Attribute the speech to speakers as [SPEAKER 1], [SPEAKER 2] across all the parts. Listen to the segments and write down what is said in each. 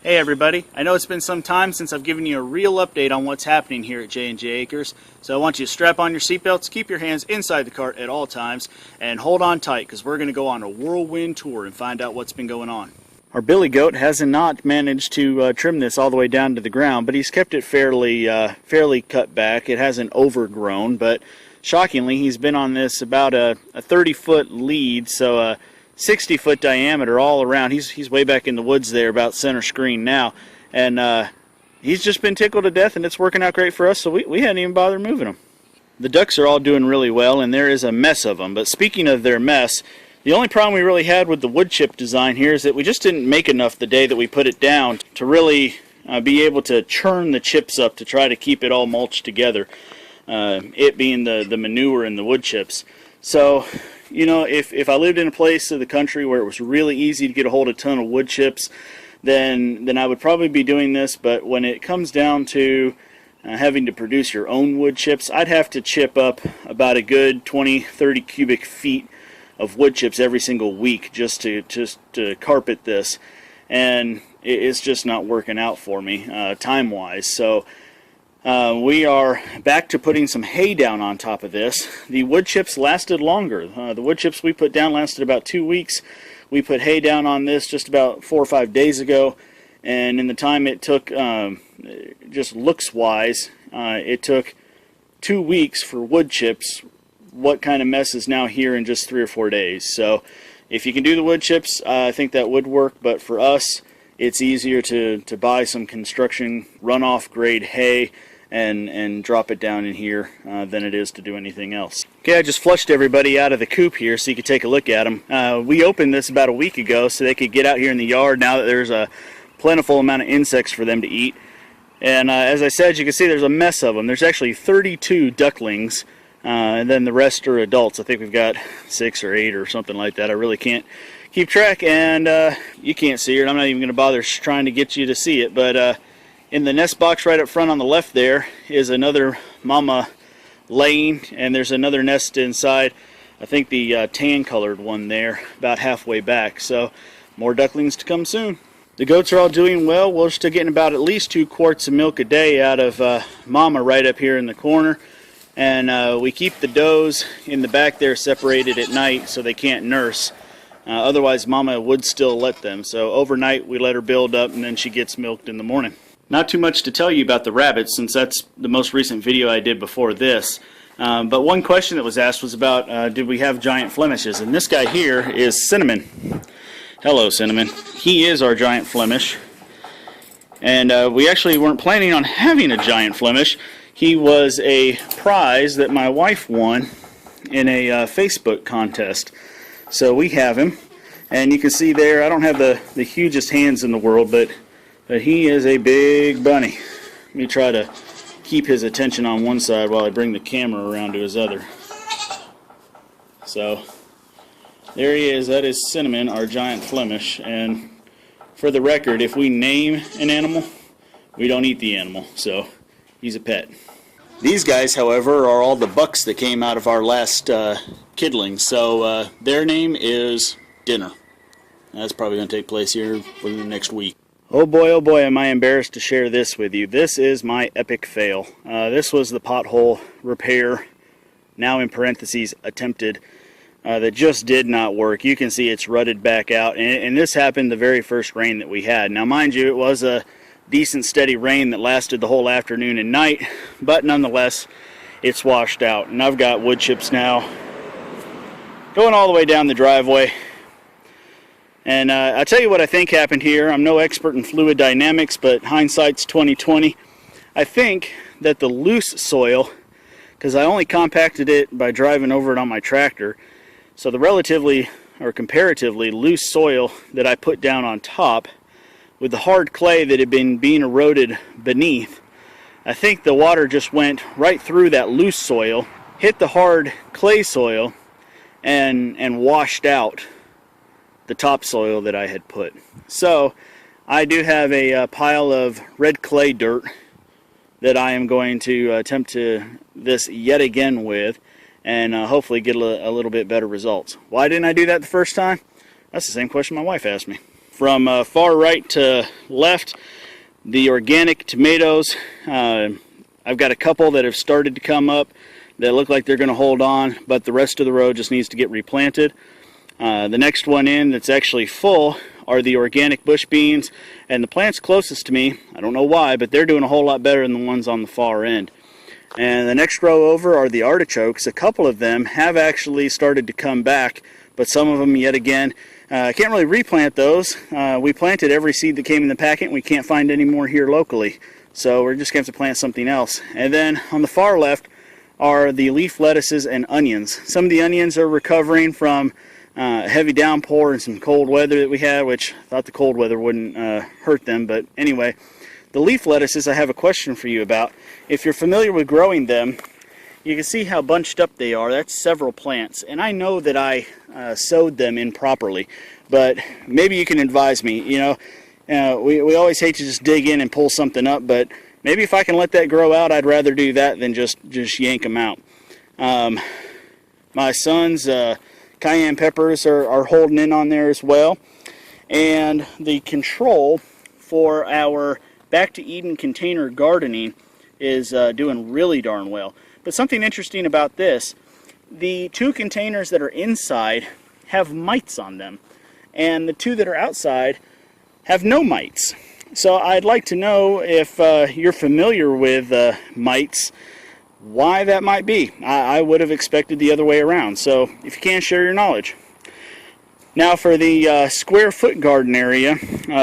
[SPEAKER 1] Hey everybody, I know it's been some time since I've given you a real update on what's happening here at J&J Acres, so I want you to strap on your seatbelts, keep your hands inside the cart at all times, and hold on tight because we're going to go on a whirlwind tour and find out what's been going on. Our billy goat has not managed to trim this all the way down to the ground, but he's kept it fairly cut back. It hasn't overgrown, but shockingly he's been on this about a 30-foot lead, so 60-foot diameter all around. He's way back in the woods there, about center screen now, and he's just been tickled to death, and it's working out great for us, so we hadn't even bothered moving him. The ducks are all doing really well, and there is a mess of them, but speaking of their mess, the only problem we really had with the wood chip design here is that we just didn't make enough the day that we put it down to really be able to churn the chips up to try to keep it all mulched together, it being the manure and the wood chips. So, you know, if I lived in a place of the country where it was really easy to get a hold of a ton of wood chips, then I would probably be doing this. But when it comes down to having to produce your own wood chips, I'd have to chip up about a good 20-30 cubic feet of wood chips every single week just to carpet this, and it's just not working out for me time-wise. So we are back to putting some hay down on top of this. The wood chips lasted longer. The wood chips we put down lasted about 2 weeks. We put hay down on this just about 4 or 5 days ago, and in the time it took, just looks-wise, it took 2 weeks for wood chips. What kind of mess is now here in just 3 or 4 days? So if you can do the wood chips, I think that would work, but for us, it's easier to buy some construction runoff grade hay and drop it down in here than it is to do anything else. Okay, I just flushed everybody out of the coop here so you could take a look at them. We opened this about a week ago so they could get out here in the yard now that there's a plentiful amount of insects for them to eat. And as I said, you can see there's a mess of them. There's actually 32 ducklings, and then the rest are adults. I think we've got 6 or 8 or something like that. I really can't keep track, and you can't see it. I'm not even going to bother trying to get you to see it, but in the nest box right up front on the left there is another mama laying, and there's another nest inside. I think the tan colored one there, about halfway back. So more ducklings to come soon. The goats are all doing well. We're still getting about at least 2 quarts of milk a day out of mama right up here in the corner, and we keep the does in the back there separated at night so they can't nurse. Otherwise mama would still let them. So overnight we let her build up, and then she gets milked in the morning. Not too much to tell you about the rabbits since that's the most recent video I did before this. But one question that was asked was about did we have giant Flemishes, and this guy here is Cinnamon. Hello Cinnamon. He is our giant Flemish, and we actually weren't planning on having a giant Flemish. He was a prize that my wife won in a Facebook contest. So we have him, and you can see there, I don't have the hugest hands in the world, but he is a big bunny. Let me try to keep his attention on one side while I bring the camera around to his other. So there he is. That is Cinnamon, our giant Flemish. And for the record, if we name an animal, we don't eat the animal, so he's a pet. These guys, however, are all the bucks that came out of our last kidling. So their name is Dinner. That's probably going to take place here within the next week. Oh boy, am I embarrassed to share this with you. This is my epic fail. This was the pothole repair, now in parentheses, attempted, that just did not work. You can see it's rutted back out, and this happened the very first rain that we had. Now mind you, it was a decent steady rain that lasted the whole afternoon and night, but nonetheless, it's washed out. And I've got wood chips now going all the way down the driveway. And I'll tell you what I think happened here. I'm no expert in fluid dynamics, but hindsight's 20/20. I think that the loose soil, because I only compacted it by driving over it on my tractor, so the relatively or comparatively loose soil that I put down on top with the hard clay that had been being eroded beneath, I think the water just went right through that loose soil, hit the hard clay soil, and washed out the topsoil that I had put. So I do have a pile of red clay dirt that I am going to attempt to this yet again with, and hopefully get a little bit better results. Why didn't I do that the first time? That's the same question my wife asked me. from far right to left, the organic tomatoes. I've got a couple that have started to come up that look like they're going to hold on, but the rest of the row just needs to get replanted. The next one in that's actually full are the organic bush beans, and the plants closest to me, I don't know why, but they're doing a whole lot better than the ones on the far end. And the next row over are the artichokes. A couple of them have actually started to come back, but some of them, yet again, I can't really replant those. We planted every seed that came in the packet, and we can't find any more here locally. So we're just going to have to plant something else. And then on the far left are the leaf lettuces and onions. Some of the onions are recovering from heavy downpour and some cold weather that we had, which I thought the cold weather wouldn't hurt them. But anyway, the leaf lettuces I have a question for you about. If you're familiar with growing them, you can see how bunched up they are. That's several plants. And I know that I sowed them improperly, but maybe you can advise me. You know, we always hate to just dig in and pull something up, but maybe if I can let that grow out, I'd rather do that than just yank them out. My son's cayenne peppers are holding in on there as well. And the control for our Back to Eden container gardening is doing really darn well. But something interesting about this, the two containers that are inside have mites on them, and the two that are outside have no mites. So I'd like to know if you're familiar with mites, why that might be. I would have expected the other way around. So if you can, share your knowledge. Now for the square foot garden area,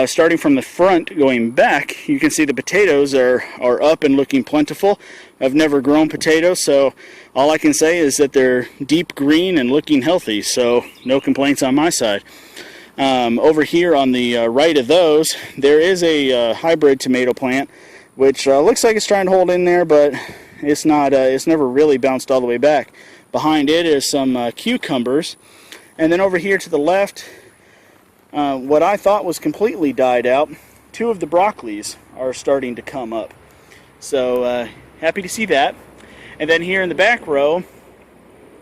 [SPEAKER 1] starting from the front going back, you can see the potatoes are up and looking plentiful. I've never grown potatoes, so all I can say is that they're deep green and looking healthy, so no complaints on my side. Over here on the right of those, there is a hybrid tomato plant, which looks like it's trying to hold in there, but it's not. It's never really bounced all the way back. Behind it is some cucumbers. And then over here to the left, what I thought was completely died out, two of the broccolis are starting to come up. So happy to see that. And then here in the back row,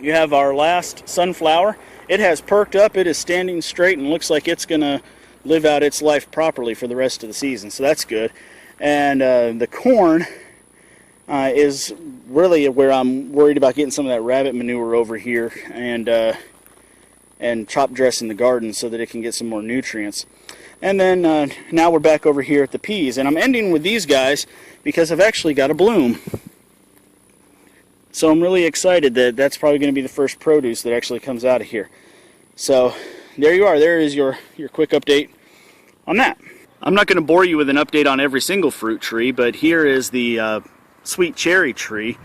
[SPEAKER 1] you have our last sunflower. It has perked up, it is standing straight, and looks like it's going to live out its life properly for the rest of the season. So that's good. And the corn is really where I'm worried about getting some of that rabbit manure over here and top dressing the garden so that it can get some more nutrients. And then now we're back over here at the peas, and I'm ending with these guys because I've actually got a bloom. So I'm really excited that that's probably going to be the first produce that actually comes out of here. So there you are. There is your quick update on that. I'm not going to bore you with an update on every single fruit tree, but here is the sweet cherry tree.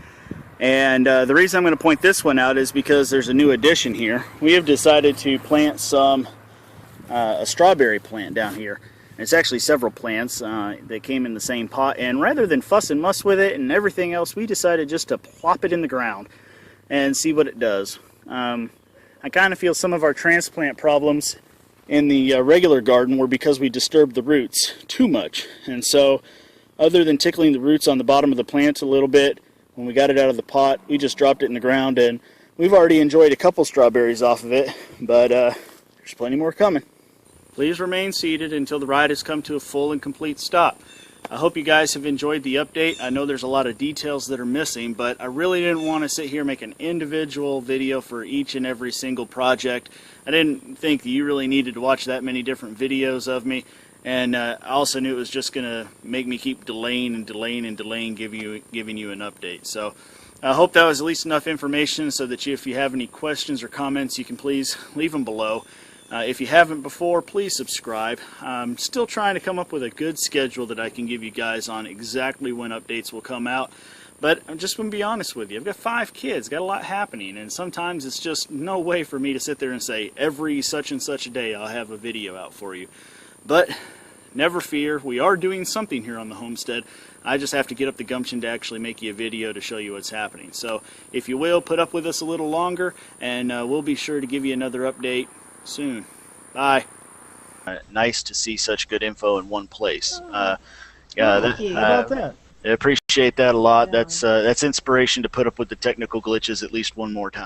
[SPEAKER 1] And the reason I'm going to point this one out is because there's a new addition here. We have decided to plant a strawberry plant down here. And it's actually several plants that came in the same pot, and rather than fuss and muss with it and everything else, we decided just to plop it in the ground and see what it does. I kind of feel some of our transplant problems in the regular garden were because we disturbed the roots too much. And so other than tickling the roots on the bottom of the plants a little bit, when we got it out of the pot, we just dropped it in the ground, and we've already enjoyed a couple strawberries off of it, but there's plenty more coming. Please remain seated until the ride has come to a full and complete stop. I hope you guys have enjoyed the update. I know there's a lot of details that are missing, but I really didn't want to sit here and make an individual video for each and every single project. I didn't think that you really needed to watch that many different videos of me. And I also knew it was just going to make me keep delaying and delaying and delaying giving you an update. So I hope that was at least enough information so that if you have any questions or comments, you can please leave them below. If you haven't before, please subscribe. I'm still trying to come up with a good schedule that I can give you guys on exactly when updates will come out. But I'm just going to be honest with you. I've got 5 kids, got a lot happening, and sometimes it's just no way for me to sit there and say every such and such a day I'll have a video out for you. But never fear, we are doing something here on the homestead. I just have to get up the gumption to actually make you a video to show you what's happening. So if you will, put up with us a little longer, and we'll be sure to give you another update soon. Bye. Nice to see such good info in one place.
[SPEAKER 2] How about that?
[SPEAKER 1] I appreciate that a lot. That's inspiration to put up with the technical glitches at least one more time.